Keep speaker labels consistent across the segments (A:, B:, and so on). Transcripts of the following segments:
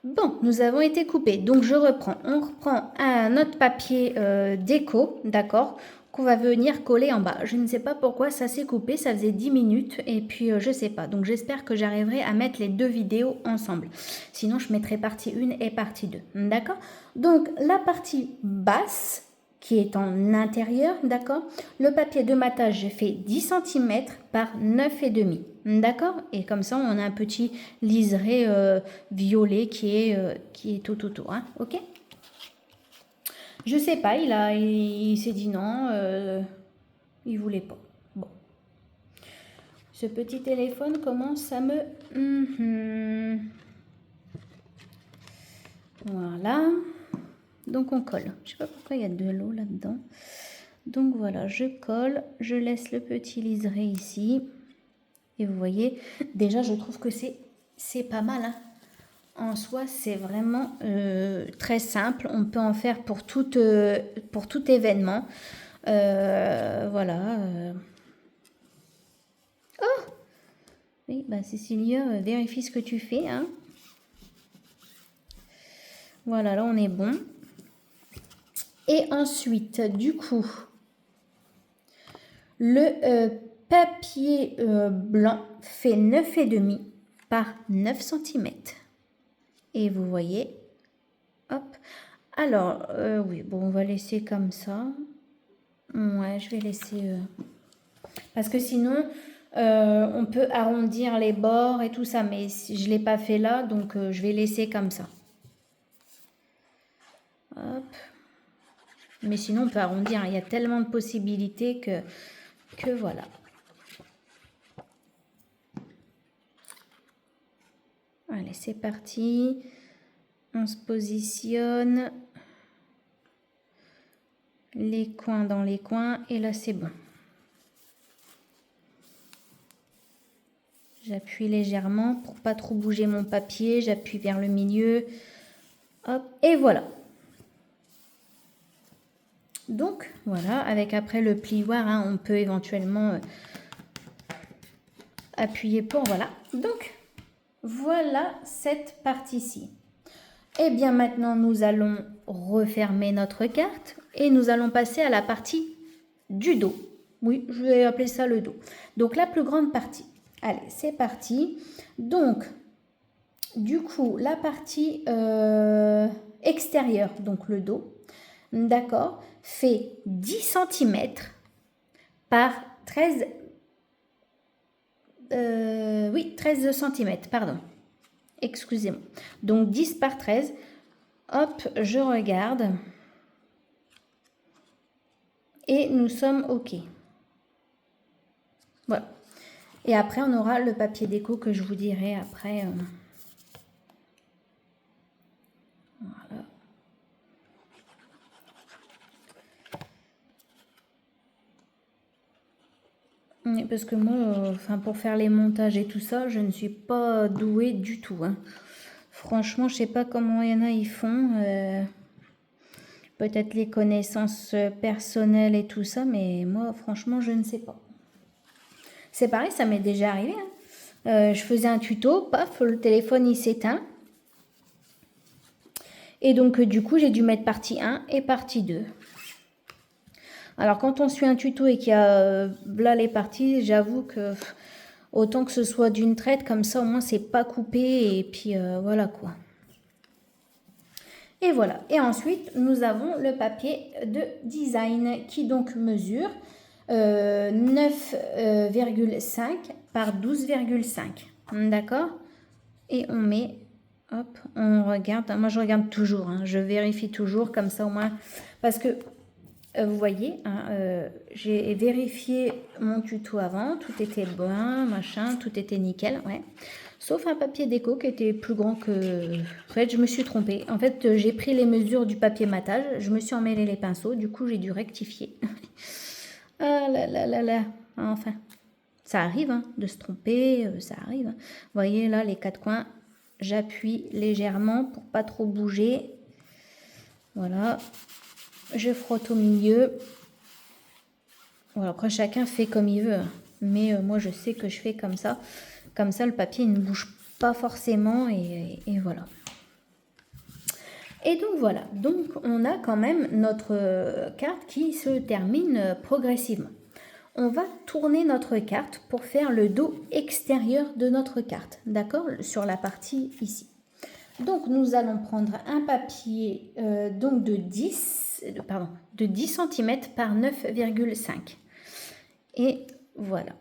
A: Bon, nous avons été coupés, donc je reprends. On reprend un autre papier déco, d'accord, qu'on va venir coller en bas. Je ne sais pas pourquoi ça s'est coupé, ça faisait 10 minutes et puis je sais pas. Donc j'espère que j'arriverai à mettre les deux vidéos ensemble. Sinon je mettrai partie 1 et partie 2, d'accord. Donc la partie basse qui est en intérieur, d'accord. Le papier de matage, j'ai fait 10 cm par 9,5, d'accord. Et comme ça, on a un petit liseré violet qui est tout autour, hein, ok. Je sais pas, il s'est dit non, il voulait pas. Bon. Ce petit téléphone commence à me... Voilà. Donc on colle. Je sais pas pourquoi il y a de l'eau là-dedans. Donc voilà, je colle, je laisse le petit liseré ici. Et vous voyez, déjà je trouve que c'est pas mal, hein. En soi, c'est vraiment très simple. On peut en faire pour tout événement. Voilà. Oh! Oui, bah Cécilia, vérifie ce que tu fais, hein. Voilà, là on est bon. Et ensuite, du coup, le papier blanc fait 9,5 par 9 cm. Et vous voyez, hop. Alors, oui, bon, on va laisser comme ça. Ouais, je vais laisser... parce que sinon, on peut arrondir les bords et tout ça. Mais je ne l'ai pas fait là, donc je vais laisser comme ça. Hop. Mais sinon, on peut arrondir. Il y a tellement de possibilités que voilà. Allez, c'est parti. On se positionne. Les coins dans les coins. Et là, c'est bon. J'appuie légèrement pour pas trop bouger mon papier. J'appuie vers le milieu. Hop, et voilà. Donc, voilà, avec après le plioir, hein, on peut éventuellement appuyer pour, voilà. Donc, voilà cette partie-ci. Et bien maintenant, nous allons refermer notre carte et nous allons passer à la partie du dos. Oui, je vais appeler ça le dos. Donc, la plus grande partie. Allez, c'est parti. Donc, du coup, la partie extérieure, donc le dos, d'accord, fait 10 cm par 13 cm, pardon. Excusez-moi. Donc 10 par 13. Hop, je regarde. Et nous sommes OK. Voilà. Et après, on aura le papier déco que je vous dirai après. Voilà. Parce que moi, pour faire les montages et tout ça, je ne suis pas douée du tout, hein. Franchement, je sais pas comment il y en a, ils font. Peut-être les connaissances personnelles et tout ça, mais moi, franchement, je ne sais pas. C'est pareil, ça m'est déjà arrivé, hein. Je faisais un tuto, paf, le téléphone, il s'éteint. Et donc, du coup, j'ai dû mettre partie 1 et partie 2. Alors, quand on suit un tuto et qu'il y a là les parties, j'avoue que autant que ce soit d'une traite, comme ça, au moins, c'est pas coupé. Et puis, voilà quoi. Et voilà. Et ensuite, nous avons le papier de design qui donc mesure 9,5 par 12,5. D'accord? Et on met, hop, on regarde. Moi, je regarde toujours, hein, je vérifie toujours comme ça au moins. Parce que, vous voyez, hein, j'ai vérifié mon tuto avant. Tout était bon, machin, tout était nickel, ouais. Sauf un papier déco qui était plus grand que... En fait, je me suis trompée. En fait, j'ai pris les mesures du papier matage. Je me suis emmêlé les pinceaux. Du coup, j'ai dû rectifier. Ah là là là là. Enfin, ça arrive, hein, de se tromper. Ça arrive. Hein. Vous voyez, là, les 4 coins, j'appuie légèrement pour pas trop bouger. Voilà. Je frotte au milieu. Voilà, après, chacun fait comme il veut. Hein. Mais moi, je sais que je fais comme ça. Comme ça, le papier il ne bouge pas forcément et voilà. Et donc voilà, donc on a quand même notre carte qui se termine progressivement. On va tourner notre carte pour faire le dos extérieur de notre carte, d'accord, sur la partie ici. Donc nous allons prendre un papier donc de 10 cm par 9,5. Et voilà.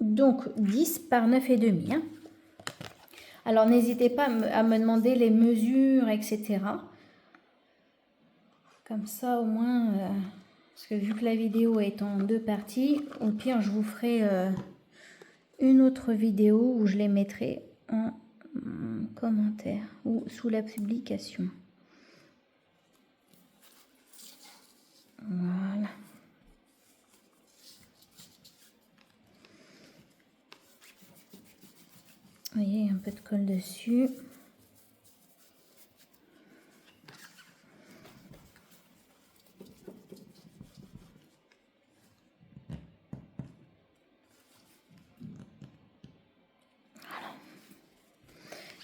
A: Donc 10 par 9,5. Hein. Alors n'hésitez pas à me demander les mesures, etc. Comme ça au moins, parce que vu que la vidéo est en 2 parties, au pire je vous ferai une autre vidéo où je les mettrai en commentaire ou sous la publication. Voilà. Vous voyez, un peu de colle dessus.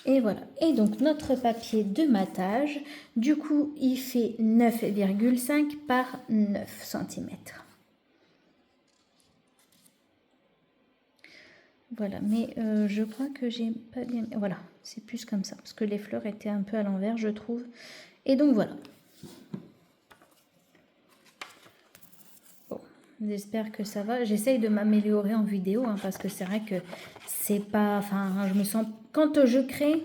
A: Et voilà. Et donc notre papier de matage, du coup, il fait 9,5 par 9 cm. Voilà, mais je crois que j'ai pas bien... Voilà, c'est plus comme ça, parce que les fleurs étaient un peu à l'envers, je trouve. Et donc voilà. Bon, j'espère que ça va. J'essaye de m'améliorer en vidéo, hein, parce que c'est vrai que c'est pas... Enfin, je me sens... Quand je crée...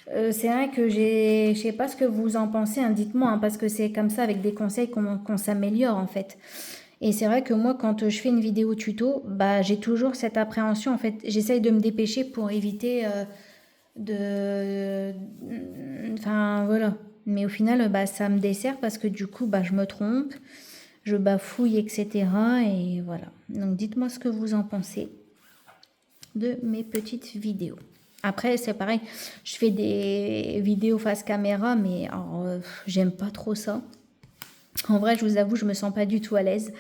A: c'est vrai que je sais pas ce que vous en pensez, hein, dites-moi, hein, parce que c'est comme ça avec des conseils qu'on s'améliore en fait. Et c'est vrai que moi, quand je fais une vidéo tuto, bah, j'ai toujours cette appréhension. En fait, j'essaye de me dépêcher pour éviter Enfin, voilà. Mais au final, bah, ça me dessert parce que du coup, bah, je me trompe, je bafouille, etc. Et voilà. Donc, dites-moi ce que vous en pensez de mes petites vidéos. Après, c'est pareil, je fais des vidéos face caméra, mais j'aime pas trop ça. En vrai, je vous avoue, je me sens pas du tout à l'aise.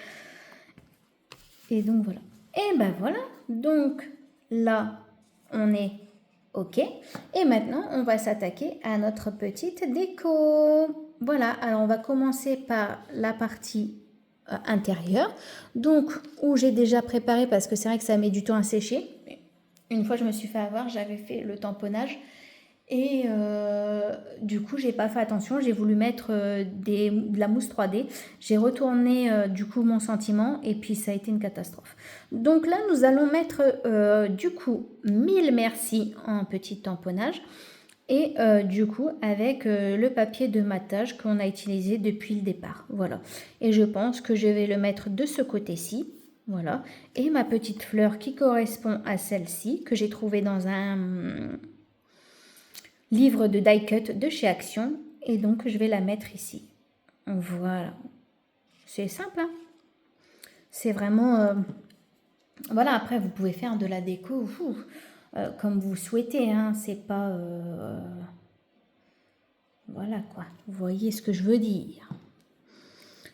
A: Et donc voilà. Et ben voilà. Donc là, on est OK. Et maintenant, on va s'attaquer à notre petite déco. Voilà. Alors, on va commencer par la partie intérieure. Donc, où j'ai déjà préparé, parce que c'est vrai que ça met du temps à sécher. Une fois, je me suis fait avoir, j'avais fait le tamponnage. Et du coup, j'ai pas fait attention. J'ai voulu mettre de la mousse 3D. J'ai retourné du coup mon sentiment et puis ça a été une catastrophe. Donc là, nous allons mettre du coup 1000 merci en petit tamponnage. Et du coup, avec le papier de matage qu'on a utilisé depuis le départ. Voilà. Et je pense que je vais le mettre de ce côté-ci. Voilà. Et ma petite fleur qui correspond à celle-ci, que j'ai trouvée dans un livre de die cut de chez Action. Et donc, je vais la mettre ici. Voilà. C'est simple, hein. C'est vraiment... Voilà, après, vous pouvez faire de la déco comme vous souhaitez, hein. C'est pas... Voilà, quoi. Vous voyez ce que je veux dire.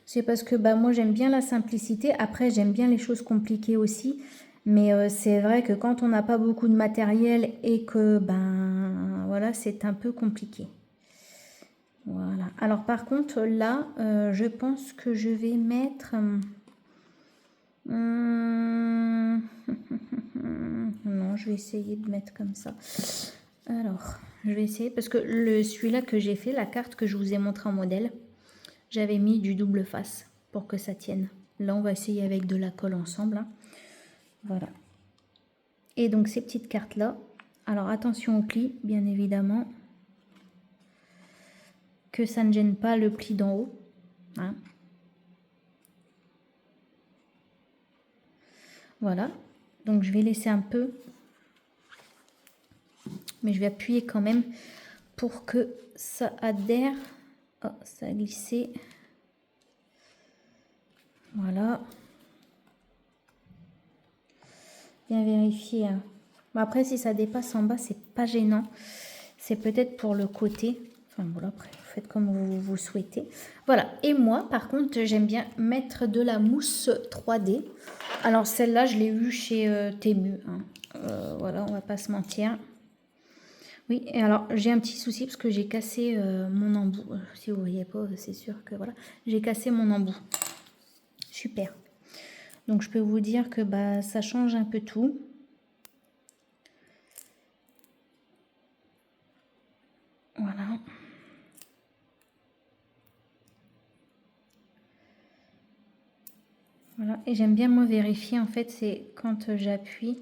A: C'est parce que bah, moi, j'aime bien la simplicité. Après, j'aime bien les choses compliquées aussi. Mais c'est vrai que quand on n'a pas beaucoup de matériel et que, ben, voilà, c'est un peu compliqué. Voilà. Alors, par contre, là, je pense que je vais mettre... non, je vais essayer de mettre comme ça. Alors, je vais essayer parce que celui-là que j'ai fait, la carte que je vous ai montré en modèle, j'avais mis du double face pour que ça tienne. Là, on va essayer avec de la colle ensemble. Hein. Voilà. Et donc, ces petites cartes-là. Alors, attention au pli, bien évidemment. Que ça ne gêne pas le pli d'en haut. Hein. Voilà. Donc, je vais laisser un peu. Mais je vais appuyer quand même pour que ça adhère. Oh, ça a glissé. Voilà. Bien vérifier. Hein. Bon, après, si ça dépasse en bas, c'est pas gênant. C'est peut-être pour le côté. Enfin, voilà, après, vous faites comme vous souhaitez. Voilà. Et moi, par contre, j'aime bien mettre de la mousse 3D. Alors, celle-là, je l'ai eue chez Temu. Hein. Voilà, on va pas se mentir. Oui, et alors j'ai un petit souci parce que j'ai cassé mon embout. Si vous voyez pas, c'est sûr que voilà. J'ai cassé mon embout. Super. Donc je peux vous dire que bah, ça change un peu tout. Voilà. Voilà. Et j'aime bien moi vérifier en fait, c'est quand j'appuie.